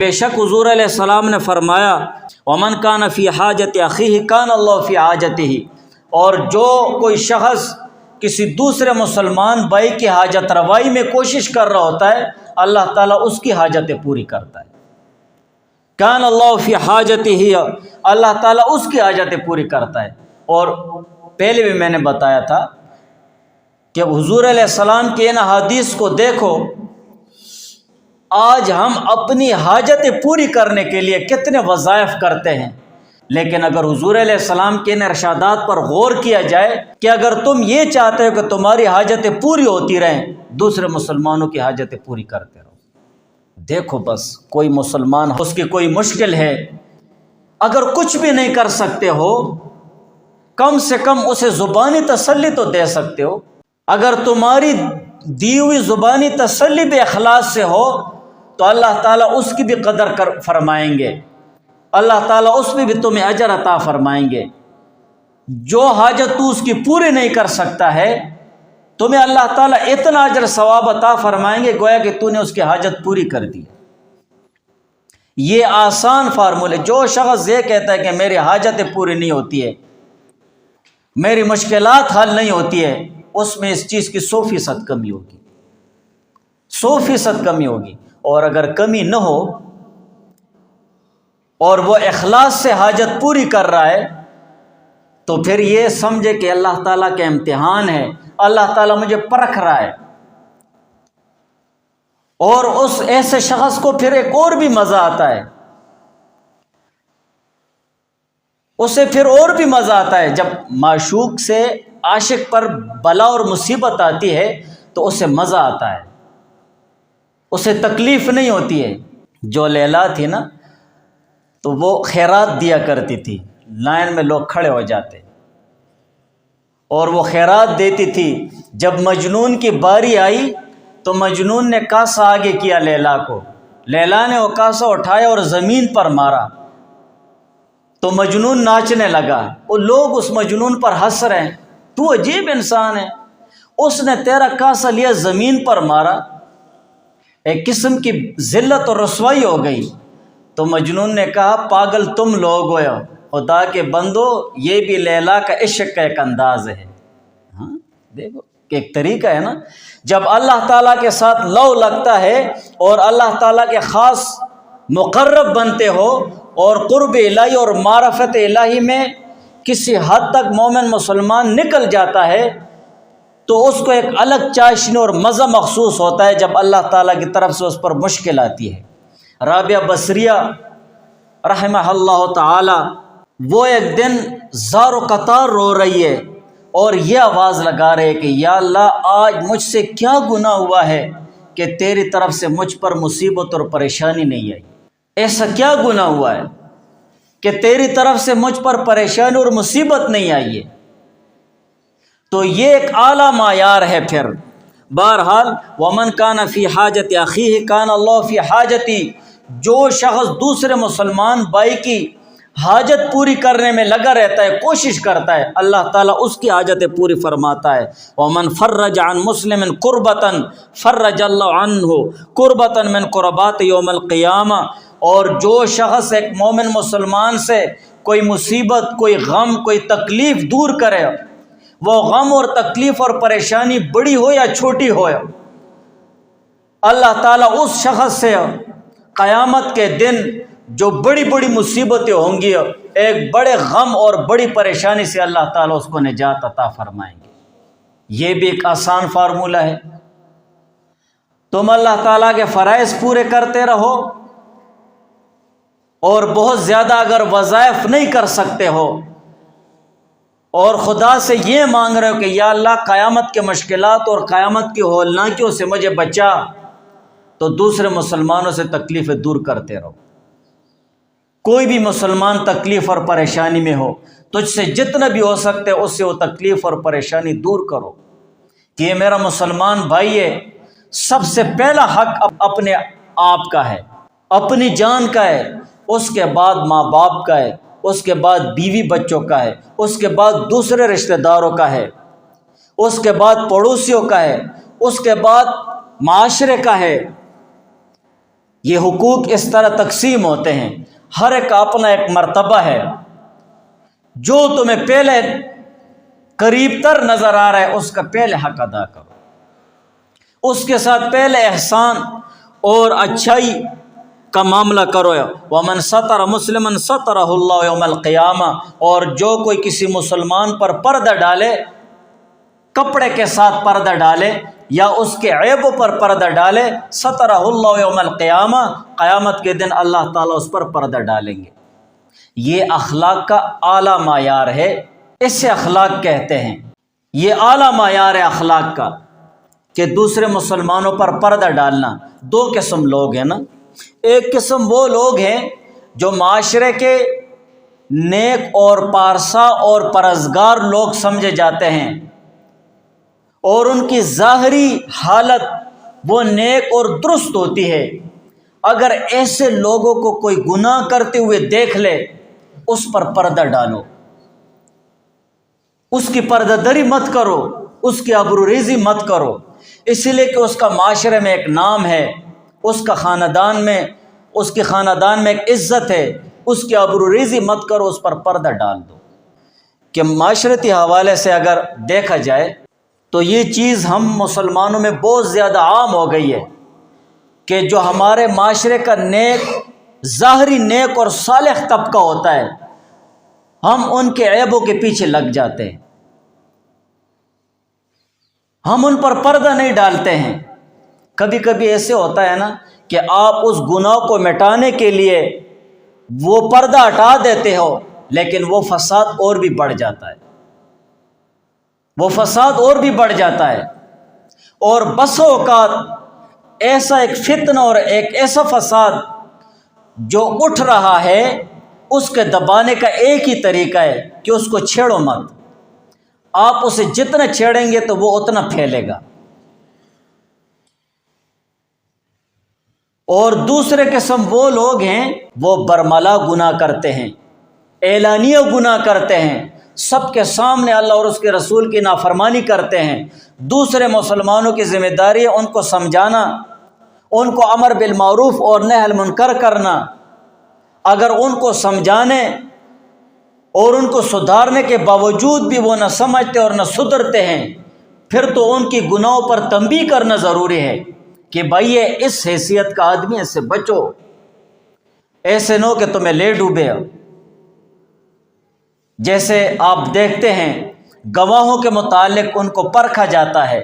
بے شک حضور علیہ السلام نے فرمایا ومن کان فی حاجت اخیہ کان اللہ فی حاجتہ، اور جو کوئی شخص کسی دوسرے مسلمان بھائی کی حاجت روائی میں کوشش کر رہا ہوتا ہے اللہ تعالیٰ اس کی حاجتیں پوری کرتا ہے۔ کان اللہ فی حاجتہ، اللہ تعالیٰ اس کی حاجتیں پوری کرتا ہے۔ اور پہلے بھی میں نے بتایا تھا کہ حضور علیہ السلام کی ان حدیث کو دیکھو، آج ہم اپنی حاجتیں پوری کرنے کے لیے کتنے وظائف کرتے ہیں، لیکن اگر حضور علیہ السلام کے ان ارشادات پر غور کیا جائے کہ اگر تم یہ چاہتے ہو کہ تمہاری حاجتیں پوری ہوتی رہیں، دوسرے مسلمانوں کی حاجتیں پوری کرتے رہو۔ دیکھو بس کوئی مسلمان اس کی کوئی مشکل ہے، اگر کچھ بھی نہیں کر سکتے ہو کم سے کم اسے زبانی تسلی تو دے سکتے ہو۔ اگر تمہاری دی ہوئی زبانی تسلی بھی اخلاص سے ہو تو اللہ تعالیٰ اس کی بھی قدر فرمائیں گے، اللہ تعالیٰ اس میں بھی تمہیں اجر عطا فرمائیں گے۔ جو حاجت تو اس کی پوری نہیں کر سکتا ہے تمہیں اللہ تعالیٰ اتنا اجر ثواب عطا فرمائیں گے گویا کہ تو نے اس کی حاجت پوری کر دی۔ یہ آسان فارمولہ، جو شخص یہ کہتا ہے کہ میری حاجتیں پوری نہیں ہوتی ہے، میری مشکلات حل نہیں ہوتی ہے، اس میں اس چیز کی 100% کمی ہوگی، 100% کمی ہوگی۔ اور اگر کمی نہ ہو اور وہ اخلاص سے حاجت پوری کر رہا ہے تو پھر یہ سمجھے کہ اللہ تعالیٰ کا امتحان ہے، اللہ تعالیٰ مجھے پرکھ رہا ہے۔ اور اس ایسے شخص کو پھر ایک اور بھی مزہ آتا ہے، اسے پھر اور بھی مزہ آتا ہے جب معشوق سے عاشق پر بلا اور مصیبت آتی ہے تو اسے مزہ آتا ہے، اسے تکلیف نہیں ہوتی ہے۔ جو لیلا تھی نا تو وہ خیرات دیا کرتی تھی، لائن میں لوگ کھڑے ہو جاتے اور وہ خیرات دیتی تھی۔ جب مجنون کی باری آئی تو مجنون نے کاسا آگے کیا لیلا کو، لیلا نے وہ کاسا اٹھایا اور زمین پر مارا تو مجنون ناچنے لگا، وہ لوگ اس مجنون پر ہنس رہے ہیں، تو عجیب انسان ہے، اس نے تیرا کاسا لیا زمین پر مارا، ایک قسم کی ذلت اور رسوائی ہو گئی۔ تو مجنون نے کہا پاگل تم لوگ ہو، خدا کے بندو یہ بھی لیلا کا عشق کا ایک انداز ہے۔ ہاں دیکھو کہ ایک طریقہ ہے نا، جب اللہ تعالیٰ کے ساتھ لو لگتا ہے اور اللہ تعالیٰ کے خاص مقرب بنتے ہو اور قرب الہی اور معرفت الہی میں کسی حد تک مومن مسلمان نکل جاتا ہے تو اس کو ایک الگ چاشنی اور مزہ مخصوص ہوتا ہے جب اللہ تعالیٰ کی طرف سے اس پر مشکل آتی ہے۔ رابعہ بصریہ رحمہ اللہ تعالی وہ ایک دن زار و قطار رو رہی ہے اور یہ آواز لگا رہے کہ یا اللہ آج مجھ سے کیا گناہ ہوا ہے کہ تیری طرف سے مجھ پر مصیبت اور پریشانی نہیں آئی، ایسا کیا گناہ ہوا ہے کہ تیری طرف سے مجھ پر پریشانی اور مصیبت نہیں آئی ہے۔ تو یہ ایک اعلیٰ معیار ہے۔ پھر بہرحال ومن کان فی حاجت اخیہ کان اللہ فی حاجتی، جو شخص دوسرے مسلمان بھائی کی حاجت پوری کرنے میں لگا رہتا ہے، کوشش کرتا ہے، اللہ تعالیٰ اس کی حاجتیں پوری فرماتا ہے۔ ومن فرج عن مسلم کربۃ فرج اللہ عنہ کربۃ من قربات یوم القیامہ، اور جو شخص ایک مومن مسلمان سے کوئی مصیبت، کوئی غم، کوئی تکلیف دور کرے، وہ غم اور تکلیف اور پریشانی بڑی ہو یا چھوٹی ہو، اللہ تعالیٰ اس شخص سے قیامت کے دن جو بڑی بڑی مصیبتیں ہوں گی، ایک بڑے غم اور بڑی پریشانی سے اللہ تعالیٰ اس کو نجات عطا فرمائیں گے۔ یہ بھی ایک آسان فارمولہ ہے۔ تم اللہ تعالیٰ کے فرائض پورے کرتے رہو، اور بہت زیادہ اگر وظائف نہیں کر سکتے ہو اور خدا سے یہ مانگ رہے ہو کہ یا اللہ قیامت کے مشکلات اور قیامت کی ہولناکیوں سے مجھے بچا، تو دوسرے مسلمانوں سے تکلیفیں دور کرتے رہو۔ کوئی بھی مسلمان تکلیف اور پریشانی میں ہو، تجھ سے جتنا بھی ہو سکتے اس سے وہ تکلیف اور پریشانی دور کرو کہ یہ میرا مسلمان بھائی ہے۔ سب سے پہلا حق اپنے آپ کا ہے، اپنی جان کا ہے، اس کے بعد ماں باپ کا ہے، اس کے بعد بیوی بچوں کا ہے، اس کے بعد دوسرے رشتہ داروں کا ہے، اس کے بعد پڑوسیوں کا ہے، اس کے بعد معاشرے کا ہے۔ یہ حقوق اس طرح تقسیم ہوتے ہیں، ہر ایک کا اپنا ایک مرتبہ ہے۔ جو تمہیں پہلے قریب تر نظر آ رہا ہے اس کا پہلے حق ادا کرو، اس کے ساتھ پہلے احسان اور اچھائی کا معاملہ کرو۔ وَمَنْ سَتَرَ مُسْلِمًا سَتَرَهُ اللَّهُ يَوْمَ الْقِيَامَةِ، اور جو کوئی کسی مسلمان پر پردہ ڈالے، کپڑے کے ساتھ پردہ ڈالے یا اس کے عیبوں پر پردہ ڈالے، سَتَرَهُ اللَّهُ يَوْمَ الْقِيَامَةِ، قیامت کے دن اللہ تعالیٰ اس پر پردہ ڈالیں گے۔ یہ اخلاق کا اعلیٰ معیار ہے، اسے اخلاق کہتے ہیں۔ یہ اعلیٰ معیار ہے اخلاق کا کہ دوسرے مسلمانوں پر پردہ ڈالنا۔ دو قسم لوگ ہیں نا، ایک قسم وہ لوگ ہیں جو معاشرے کے نیک اور پارسا اور پرہیزگار لوگ سمجھے جاتے ہیں، اور ان کی ظاہری حالت وہ نیک اور درست ہوتی ہے۔ اگر ایسے لوگوں کو کوئی گناہ کرتے ہوئے دیکھ لے، اس پر پردہ ڈالو، اس کی پردہ دری مت کرو، اس کی ابروریزی مت کرو، اس لیے کہ اس کا معاشرے میں ایک نام ہے، اس کا خاندان میں، اس کے خاندان میں ایک عزت ہے، اس کی ابروریزی مت کرو، اس پر پردہ ڈال دو۔ کہ معاشرتی حوالے سے اگر دیکھا جائے تو یہ چیز ہم مسلمانوں میں بہت زیادہ عام ہو گئی ہے کہ جو ہمارے معاشرے کا نیک، ظاہری نیک اور صالح طبقہ ہوتا ہے، ہم ان کے عیبوں کے پیچھے لگ جاتے ہیں، ہم ان پر پردہ نہیں ڈالتے ہیں۔ کبھی کبھی ایسے ہوتا ہے نا کہ آپ اس گناہ کو مٹانے کے لیے وہ پردہ ہٹا دیتے ہو، لیکن وہ فساد اور بھی بڑھ جاتا ہے، وہ فساد اور بھی بڑھ جاتا ہے۔ اور بسا اوقات ایسا ایک فتنہ اور ایک ایسا فساد جو اٹھ رہا ہے، اس کے دبانے کا ایک ہی طریقہ ہے کہ اس کو چھیڑو مت۔ آپ اسے جتنا چھیڑیں گے تو وہ اتنا پھیلے گا۔ اور دوسرے قسم وہ لوگ ہیں وہ برملا گناہ کرتے ہیں، اعلانیہ گناہ کرتے ہیں، سب کے سامنے اللہ اور اس کے رسول کی نافرمانی کرتے ہیں۔ دوسرے مسلمانوں کی ذمہ داری ہے ان کو سمجھانا، ان کو امر بالمعروف اور نہی عن المنکر کرنا۔ اگر ان کو سمجھانے اور ان کو سدھارنے کے باوجود بھی وہ نہ سمجھتے اور نہ سدھرتے ہیں، پھر تو ان کی گناہوں پر تنبیہ کرنا ضروری ہے کہ بھائی یہ اس حیثیت کا آدمی ہے، اس سے بچو، ایسے نہ ہو کہ تمہیں لے ڈوبے۔ جیسے آپ دیکھتے ہیں گواہوں کے متعلق ان کو پرکھا جاتا ہے،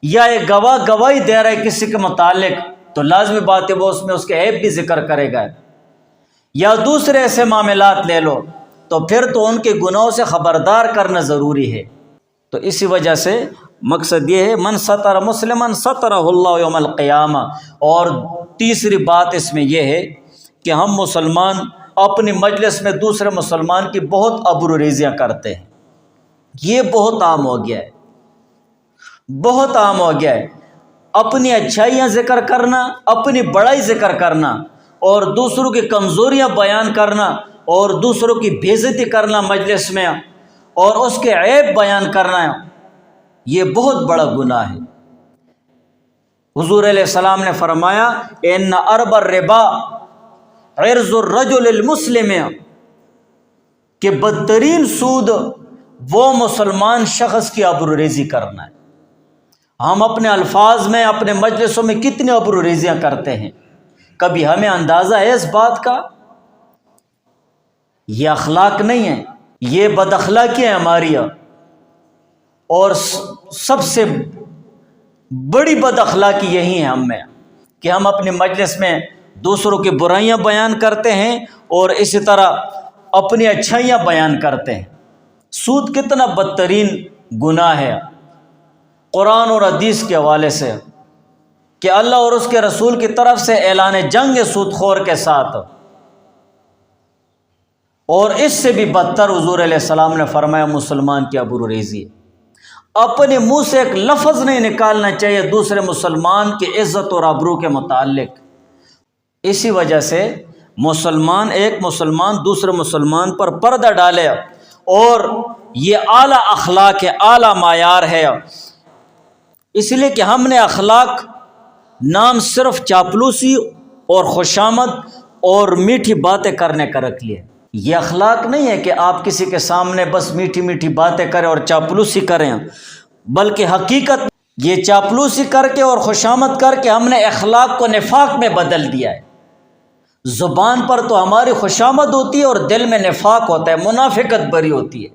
یا ایک گواہ گواہی دے رہا ہے کسی کے متعلق تو لازمی بات ہے وہ اس میں اس کے عیب بھی ذکر کرے گا، یا دوسرے ایسے معاملات لے لو، تو پھر تو ان کے گناہوں سے خبردار کرنا ضروری ہے۔ تو اسی وجہ سے مقصد یہ ہے من ستر مسلماً سترہ اللہ یوم القیامہ۔ اور تیسری بات اس میں یہ ہے کہ ہم مسلمان اپنی مجلس میں دوسرے مسلمان کی بہت ابروریزیاں کرتے ہیں، یہ بہت عام ہو گیا ہے، بہت عام ہو گیا ہے۔ اپنی اچھائیاں ذکر کرنا، اپنی بڑائی ذکر کرنا، اور دوسروں کی کمزوریاں بیان کرنا، اور دوسروں کی بے عزتی کرنا مجلس میں، اور اس کے عیب بیان کرنا، یہ بہت بڑا گناہ ہے۔ حضور علیہ السلام نے فرمایا ان ارب الربا عرض الرجل المسلم، کہ بدترین سود وہ مسلمان شخص کی ابروریزی کرنا ہے۔ ہم اپنے الفاظ میں، اپنے مجلسوں میں کتنی ابروریزیاں کرتے ہیں، کبھی ہمیں اندازہ ہے اس بات کا؟ یہ اخلاق نہیں ہے، یہ بد اخلاقی ہے ہماری، اور سب سے بڑی بد اخلاقی یہی ہے ہم میں کہ ہم اپنی مجلس میں دوسروں کی برائیاں بیان کرتے ہیں اور اسی طرح اپنی اچھائیاں بیان کرتے ہیں۔ سود کتنا بدترین گناہ ہے قرآن اور حدیث کے حوالے سے، کہ اللہ اور اس کے رسول کی طرف سے اعلان جنگ سود خور کے ساتھ۔ اور اس سے بھی بدتر حضور علیہ السلام نے فرمایا مسلمان کی ابروریزی۔ اپنے منہ سے ایک لفظ نہیں نکالنا چاہیے دوسرے مسلمان کی عزت اور ابرو کے متعلق۔ اسی وجہ سے ایک مسلمان دوسرے مسلمان پر پردہ ڈالے، اور یہ اعلیٰ اخلاق ہے، اعلیٰ معیار ہے۔ اس لیے کہ ہم نے اخلاق نام صرف چاپلوسی اور خوشامد اور میٹھی باتیں کرنے کا رکھ لیا۔ یہ اخلاق نہیں ہے کہ آپ کسی کے سامنے بس میٹھی میٹھی باتیں کریں اور چاپلوسی کریں، بلکہ حقیقت یہ چاپلوسی کر کے اور خوشامد کر کے ہم نے اخلاق کو نفاق میں بدل دیا ہے۔ زبان پر تو ہماری خوشامد ہوتی ہے اور دل میں نفاق ہوتا ہے، منافقت بری ہوتی ہے۔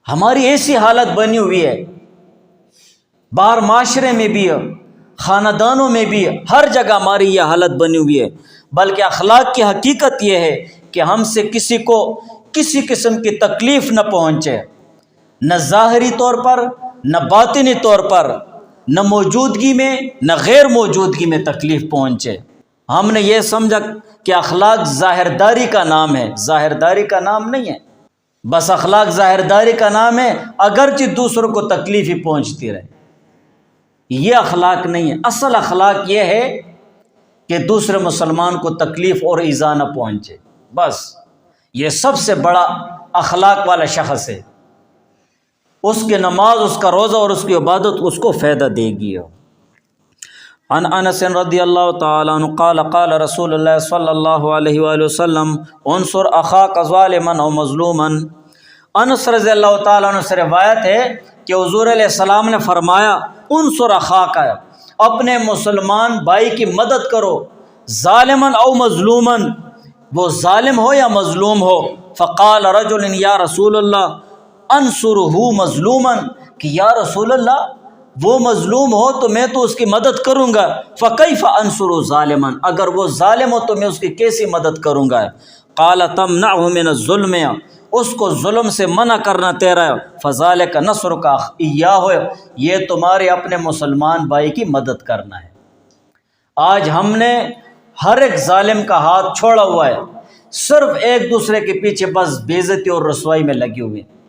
ہماری ایسی حالت بنی ہوئی ہے، باہر معاشرے میں بھی ہے، خاندانوں میں بھی ہے، ہر جگہ ہماری یہ حالت بنی ہوئی ہے۔ بلکہ اخلاق کی حقیقت یہ ہے کہ ہم سے کسی کو کسی قسم کی تکلیف نہ پہنچے، نہ ظاہری طور پر نہ باطنی طور پر، نہ موجودگی میں نہ غیر موجودگی میں تکلیف پہنچے۔ ہم نے یہ سمجھا کہ اخلاق ظاہرداری کا نام ہے، ظاہرداری کا نام نہیں ہے۔ بس اخلاق ظاہرداری کا نام ہے، اگرچہ دوسروں کو تکلیف ہی پہنچتی رہے، یہ اخلاق نہیں ہے۔ اصل اخلاق یہ ہے کہ دوسرے مسلمان کو تکلیف اور ایذا نہ پہنچے، بس یہ سب سے بڑا اخلاق والا شخص ہے۔ اس کی نماز، اس کا روزہ اور اس کی عبادت اس کو فائدہ دے گی۔ عن انس رضی اللہ تعالی عنہ قال قال رسول اللہ صلی اللہ علیہ وآلہ وسلم انصر اخاک ظالما او مظلوما۔ انس رضی اللہ تعالی عنہ سے روایت ہے کہ حضور علیہ السلام نے فرمایا انصر اخاک، اپنے مسلمان بھائی کی مدد کرو، ظالما او مظلوما، وہ ظالم ہو یا مظلوم ہو۔ فقال رجل یا رسول اللہ انصرہ مظلوما، کہ یا رسول اللہ وہ مظلوم ہو تو میں تو اس کی مدد کروں گا۔ فکیف انصر ظالما، اگر وہ ظالم ہو تو میں اس کی کیسی مدد کروں گا؟ قال تمنعه من الظلم، اس کو ظلم سے منع کرنا تیرا ہے۔ فذلک نصرک ایاہ، یہ تمہارے اپنے مسلمان بھائی کی مدد کرنا ہے۔ آج ہم نے ہر ایک ظالم کا ہاتھ چھوڑا ہوا ہے، صرف ایک دوسرے کے پیچھے بس بے عزتی اور رسوائی میں لگے ہوئے ہیں۔